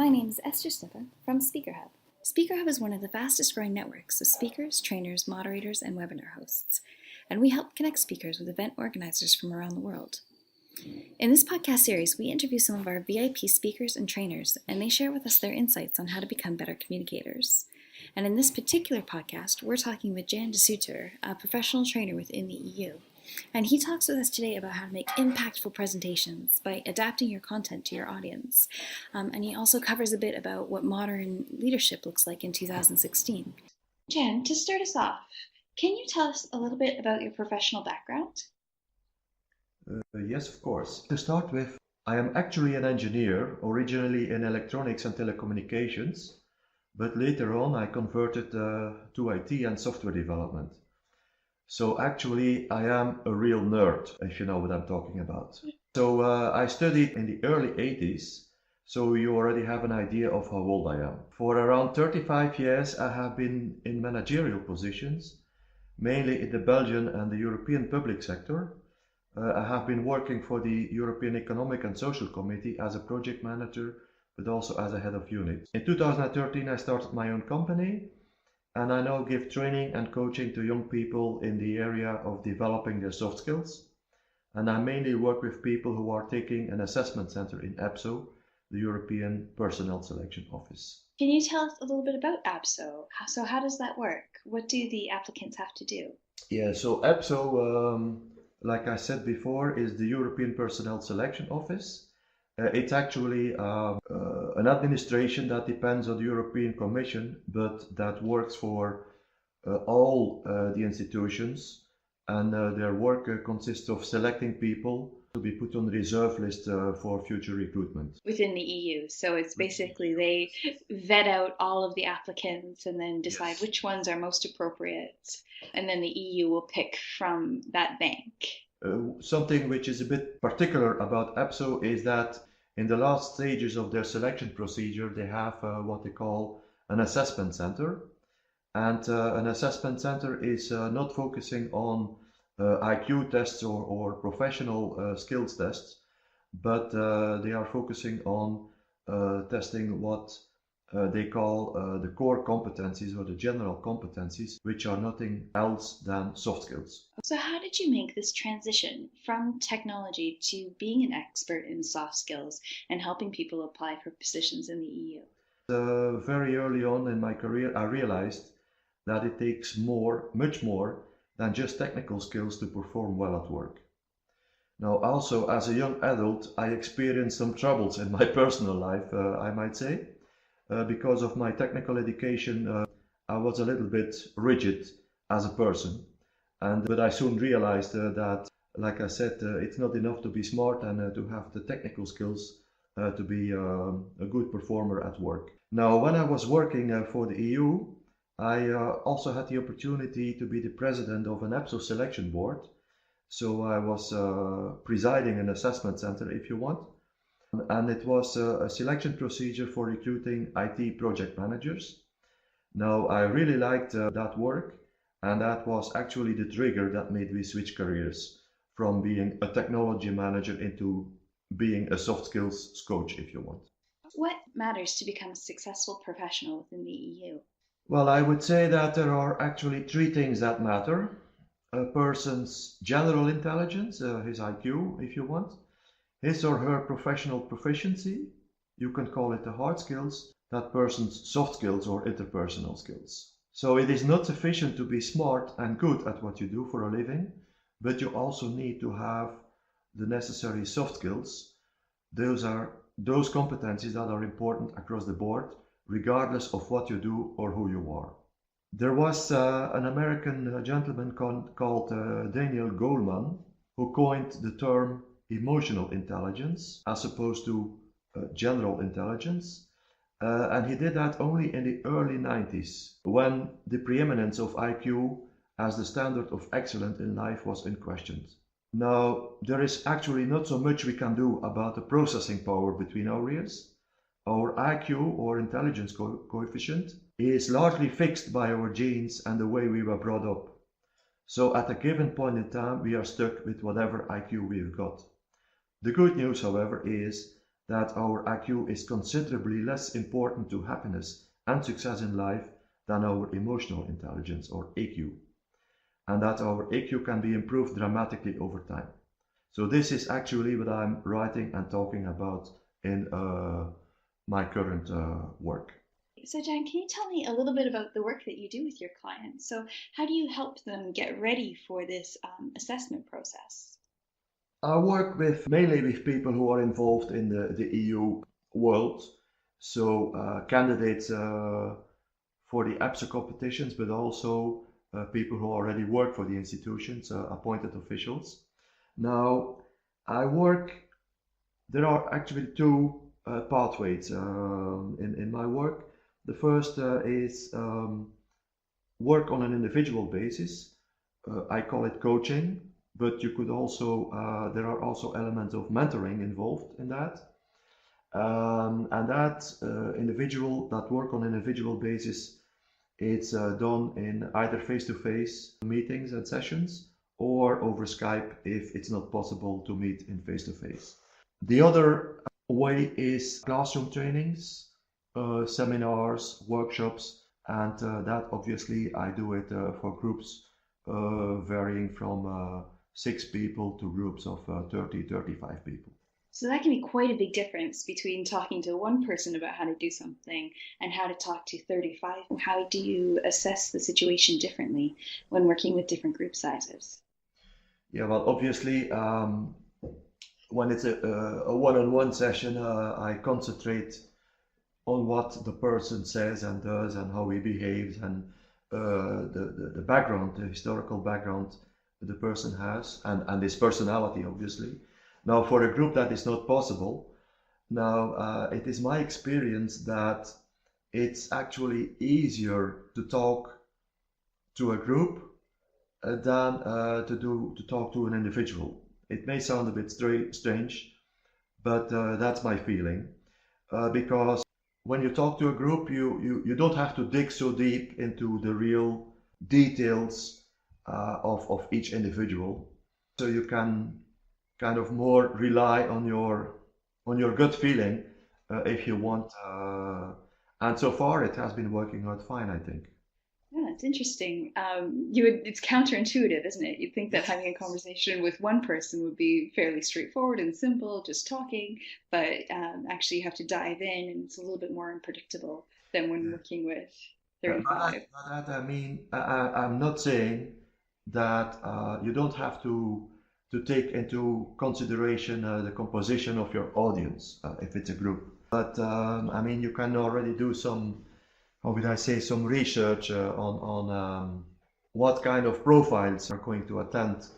My name is Esther Sutter from Speaker Hub. Speaker Hub is one of the fastest growing networks of speakers, trainers, moderators, and webinar hosts, and we help connect speakers with event organizers from around the world. In this podcast series, we interview some of our VIP speakers and trainers, and they share with us their insights on how to become better communicators. And in this particular podcast, we're talking with Jan de Sutter, a professional trainer within the EU. And he talks with us today about how to make impactful presentations by adapting your content to your audience. And he also covers a bit about what modern leadership looks like in 2016. Jan, to start us off, can you tell us a little bit about your professional background? Yes, of course. To start with, I am actually an engineer, originally in electronics and telecommunications, but later on I converted to IT and software development. So actually I am a real nerd, if you know what I'm talking about. So I studied in the early 80s, so you already have an idea of how old I am. For around 35 years I have been in managerial positions, mainly in the Belgian and the European public sector. I have been working for the European Economic and Social Committee as a project manager, but also as a head of unit. In 2013 I started my own company, and I now give training and coaching to young people in the area of developing their soft skills. And I mainly work with people who are taking an assessment center in EPSO, the European Personnel Selection Office. Can you tell us a little bit about EPSO? So how does that work? What do the applicants have to do? Yeah, so EPSO, like I said before, is the European Personnel Selection Office. It's actually an administration that depends on the European Commission, but that works for all the institutions, and their work consists of selecting people to be put on the reserve list for future recruitment. Within the EU, so it's basically they vet out all of the applicants and then decide which ones are most appropriate, and then the EU will pick from that bank. Something which is a bit particular about EPSO is that in the last stages of their selection procedure, they have what they call an assessment center. And an assessment center is not focusing on IQ tests or professional skills tests, but they are focusing on testing what they call the core competencies or the general competencies, which are nothing else than soft skills. So how did you make this transition from technology to being an expert in soft skills and helping people apply for positions in the EU? Very early on in my career, I realized that it takes much more than just technical skills to perform well at work. Now, also as a young adult, I experienced some troubles in my personal life, I might say. Because of my technical education, I was a little bit rigid as a person. But I soon realized that, like I said, it's not enough to be smart and to have the technical skills to be a good performer at work. Now, when I was working for the EU, I also had the opportunity to be the president of an EPSO selection board. So I was presiding an assessment center, if you want. And it was a selection procedure for recruiting IT project managers. Now, I really liked that work, and that was actually the trigger that made me switch careers from being a technology manager into being a soft skills coach, if you want. What matters to become a successful professional within the EU? Well, I would say that there are actually three things that matter. A person's general intelligence, his IQ, if you want. His or her professional proficiency, you can call it the hard skills, that person's soft skills or interpersonal skills. So it is not sufficient to be smart and good at what you do for a living, but you also need to have the necessary soft skills. Those are those competencies that are important across the board, regardless of what you do or who you are. There was an American gentleman called Daniel Goleman who coined the term emotional intelligence as opposed to general intelligence. And he did that only in the early 90s, when the preeminence of IQ as the standard of excellence in life was in question. Now, there is actually not so much we can do about the processing power between our ears. Our IQ or intelligence coefficient is largely fixed by our genes and the way we were brought up. So at a given point in time, we are stuck with whatever IQ we've got. The good news, however, is that our IQ is considerably less important to happiness and success in life than our emotional intelligence, or EQ, and that our EQ can be improved dramatically over time. So this is actually what I'm writing and talking about in my current work. So, Jan, can you tell me a little bit about the work that you do with your clients? So, how do you help them get ready for this assessment process? I work mainly with people who are involved in the EU world, so candidates for the APSA competitions, but also people who already work for the institutions, appointed officials. Now, there are actually two pathways in my work. The first is work on an individual basis. I call it coaching, but you could also, there are also elements of mentoring involved in that. And that work on an individual basis, it's done in either face-to-face meetings and sessions or over Skype if it's not possible to meet in face-to-face. The other way is classroom trainings, seminars, workshops, and that obviously I do it for groups varying from 6 people to groups of 30, 35 people. So that can be quite a big difference between talking to one person about how to do something and how to talk to 35. How do you assess the situation differently when working with different group sizes? Yeah, well, obviously, when it's a one-on-one session, I concentrate on what the person says and does and how he behaves and the background, the historical background the person has and his personality, obviously. Now, for a group that is not possible. Now, it is my experience that it's actually easier to talk to a group than to talk to an individual. It may sound a bit strange, but that's my feeling. Because when you talk to a group, you don't have to dig so deep into the real details of each individual. So you can kind of more rely on your gut feeling if you want. And so far, it has been working out fine, I think. Yeah, it's interesting. It's counterintuitive, isn't it? You'd think that having a conversation with one person would be fairly straightforward and simple, just talking, but actually you have to dive in, and it's a little bit more unpredictable than when working with By 35. I mean, I'm not saying that you don't have to take into consideration the composition of your audience if it's a group. But I mean, you can already do some, how would I say, some research on what kind of profiles are going to attend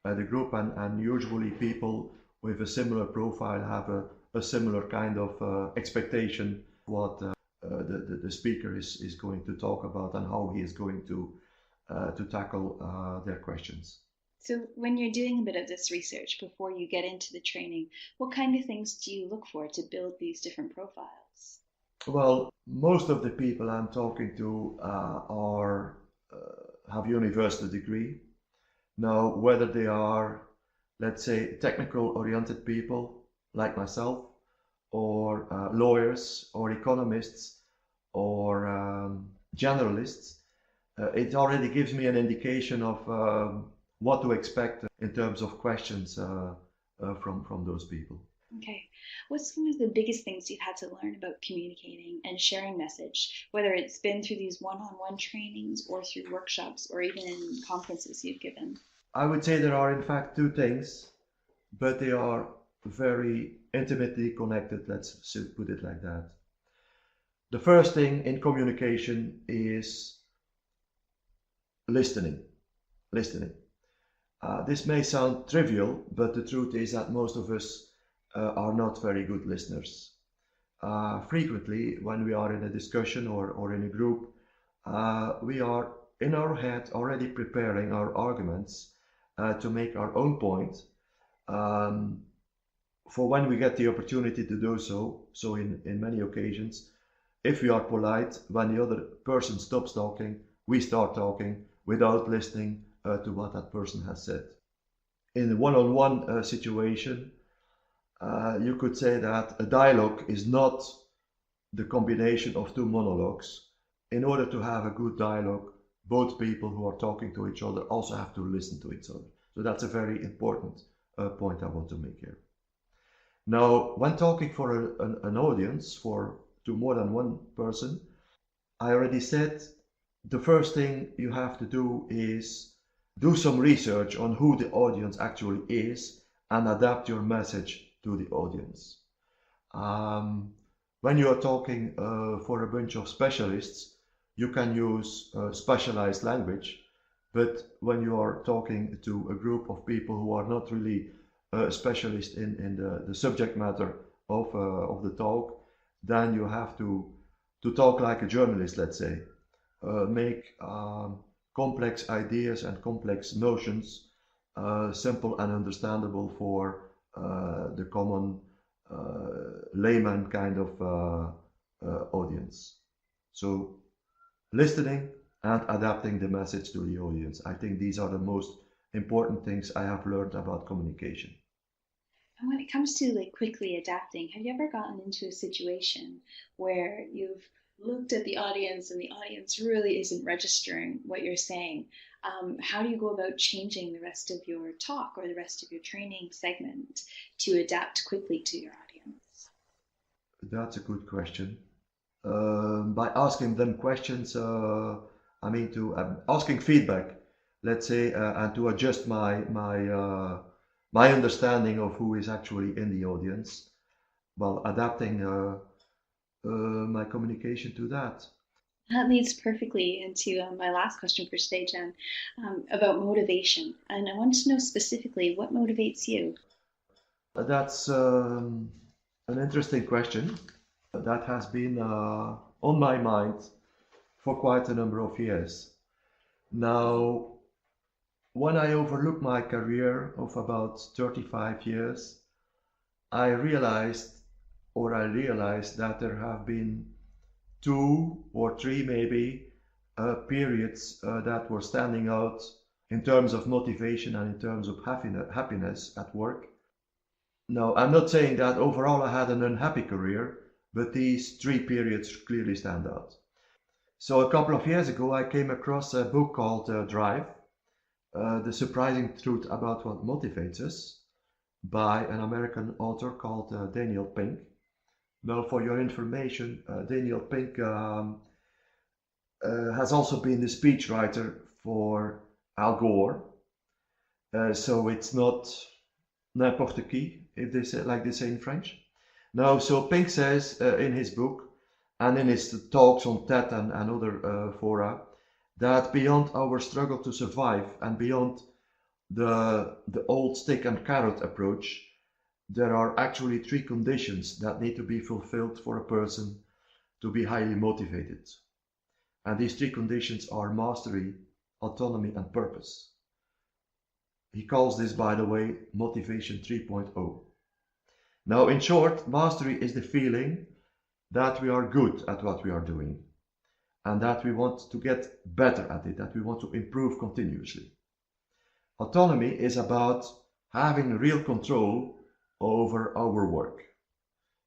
the group, and usually people with a similar profile have a similar kind of expectation what the speaker is going to talk about and how he is going to tackle their questions. So, when you're doing a bit of this research before you get into the training, what kind of things do you look for to build these different profiles? Well, most of the people I'm talking to have university degree. Now, whether they are, let's say, technical oriented people like myself, or lawyers, or economists, or generalists, it already gives me an indication of what to expect in terms of questions from those people. Okay. What's one of the biggest things you've had to learn about communicating and sharing message, whether it's been through these one-on-one trainings or through workshops or even in conferences you've given? I would say there are in fact two things, but they are very intimately connected, let's put it like that. The first thing in communication is listening. Listening. This may sound trivial, but the truth is that most of us are not very good listeners. Frequently, when we are in a discussion or in a group, we are in our head already preparing our arguments to make our own point for when we get the opportunity to do so. So in many occasions, if we are polite, when the other person stops talking, we start talking without listening to what that person has said. In a one-on-one situation, You could say that a dialogue is not the combination of two monologues. In order to have a good dialogue, both people who are talking to each other also have to listen to each other. So that's a very important point I want to make here. Now, when talking for an audience, to more than one person, I already said the first thing you have to do is do some research on who the audience actually is and adapt your message to the audience. When you are talking for a bunch of specialists, you can use specialized language, but when you are talking to a group of people who are not really specialists in the subject matter of the talk, then you have to talk like a journalist, let's say. Make complex ideas and complex notions simple and understandable for the common layman kind of audience. So listening and adapting the message to the audience. I think these are the most important things I have learned about communication. And when it comes to like quickly adapting, have you ever gotten into a situation where you've looked at the audience and the audience really isn't registering what you're saying? How do you go about changing the rest of your talk or the rest of your training segment to adapt quickly to your audience? That's a good question. By asking them questions, asking feedback, let's say, and to adjust my understanding of who is actually in the audience, while adapting my communication to that. That leads perfectly into my last question for today, Jen, about motivation. And I wanted to know specifically what motivates you. That's an interesting question that has been on my mind for quite a number of years. Now, when I overlook my career of about 35 years, I realized that there have been two or three maybe periods that were standing out in terms of motivation and in terms of happiness at work. Now, I'm not saying that overall I had an unhappy career, but these three periods clearly stand out. So a couple of years ago, I came across a book called Drive, The Surprising Truth About What Motivates Us, by an American author called Daniel Pink. Now, for your information, Daniel Pink has also been the speechwriter for Al Gore. So it's not n'importe qui, if they say, like they say in French. Now, so Pink says in his book and in his talks on TED and other fora that beyond our struggle to survive and beyond the old stick and carrot approach, there are actually three conditions that need to be fulfilled for a person to be highly motivated. And these three conditions are mastery, autonomy, and purpose. He calls this, by the way, motivation 3.0. Now, in short, mastery is the feeling that we are good at what we are doing and that we want to get better at it, that we want to improve continuously. Autonomy is about having real control over our work.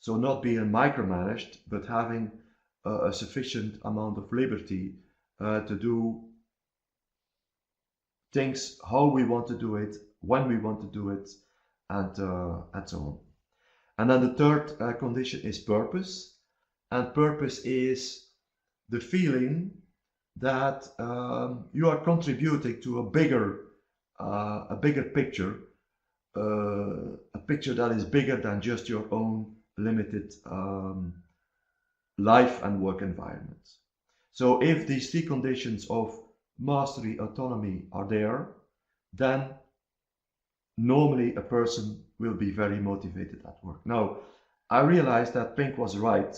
So not being micromanaged, but having a sufficient amount of liberty to do things how we want to do it, when we want to do it, and so on. And then the third condition is purpose. And purpose is the feeling that you are contributing to a bigger picture, a picture that is bigger than just your own limited life and work environment. So if these three conditions of mastery, autonomy are there, then normally a person will be very motivated at work. Now, I realized that Pink was right,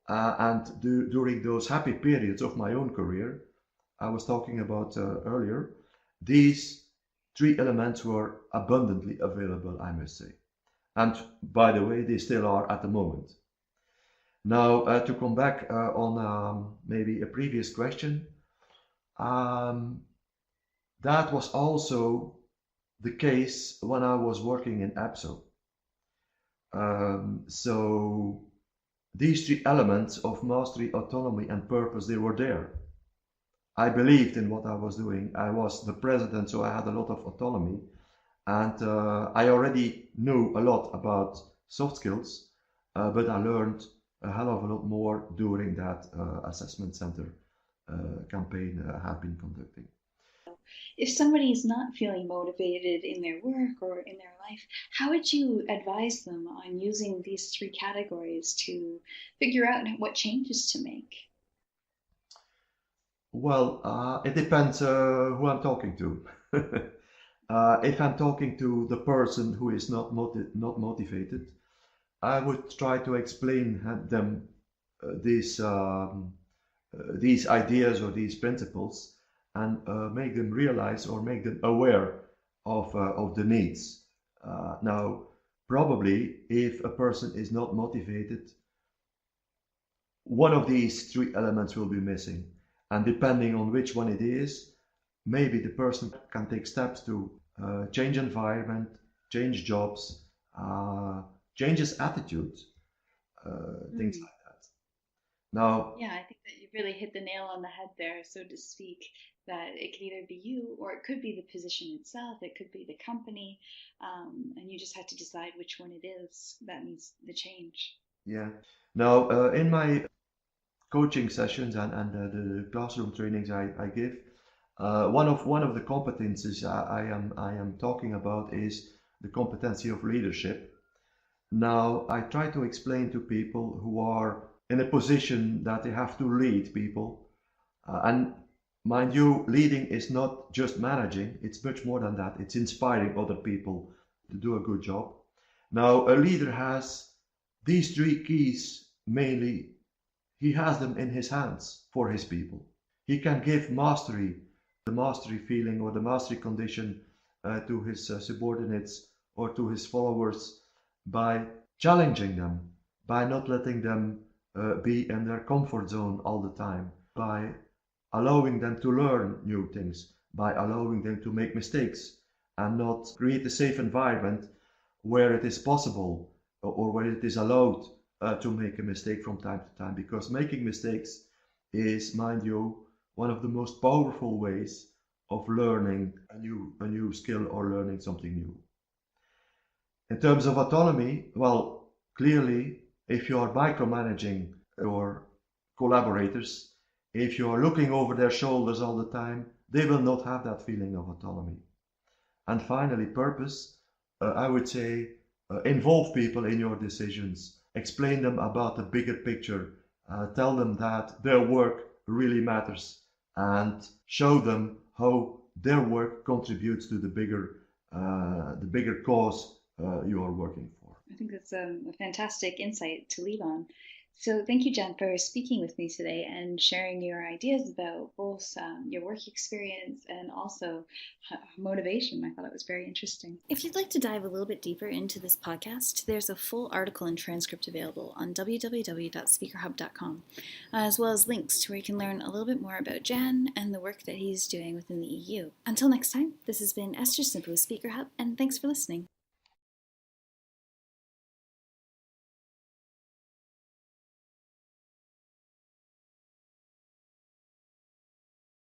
and during those happy periods of my own career, I was talking about earlier, these three elements were abundantly available, I must say. And by the way, they still are at the moment. Now, to come back on maybe a previous question, that was also the case when I was working in APSO. So these three elements of mastery, autonomy, and purpose, they were there. I believed in what I was doing. I was the president, so I had a lot of autonomy. And I already knew a lot about soft skills, but I learned a hell of a lot more during that assessment center campaign I have been conducting. If somebody is not feeling motivated in their work or in their life, how would you advise them on using these three categories to figure out what changes to make? Well, it depends who I'm talking to. If I'm talking to the person who is not motivated, I would try to explain them these ideas or these principles and make them realize or make them aware of the needs. Now, probably if a person is not motivated, one of these three elements will be missing. And depending on which one it is, maybe the person can take steps to change environment, change jobs, change his attitude, things like that. Now, Yeah, I think that you really hit the nail on the head there, so to speak, that it could either be you or it could be the position itself, it could be the company, and you just have to decide which one it is that needs the change. yeah. Now, in my coaching sessions and the classroom trainings I give, one of the competencies I am talking about is the competency of leadership. Now, I try to explain to people who are in a position that they have to lead people, and mind you, leading is not just managing; it's much more than that. It's inspiring other people to do a good job. Now, a leader has these three keys mainly. He has them in his hands for his people. He can give mastery, the mastery feeling or the mastery condition to his subordinates or to his followers by challenging them, by not letting them be in their comfort zone all the time, by allowing them to learn new things, by allowing them to make mistakes and not create a safe environment where it is possible or where it is allowed to make a mistake from time to time, because making mistakes is, mind you, one of the most powerful ways of learning a new skill or learning something new. In terms of autonomy, well, clearly, if you are micromanaging your collaborators, if you are looking over their shoulders all the time, they will not have that feeling of autonomy. And finally, purpose, I would say, involve people in your decisions, explain them about the bigger picture, tell them that their work really matters, and show them how their work contributes to the bigger cause you are working for. I think that's a fantastic insight to leave on. So, thank you, Jen, for speaking with me today and sharing your ideas about both your work experience and also motivation. I thought it was very interesting. If you'd like to dive a little bit deeper into this podcast, there's a full article and transcript available on www.speakerhub.com, as well as links to where you can learn a little bit more about Jan and the work that he's doing within the EU. Until next time, this has been Esther Simple with Speaker Hub, and thanks for listening.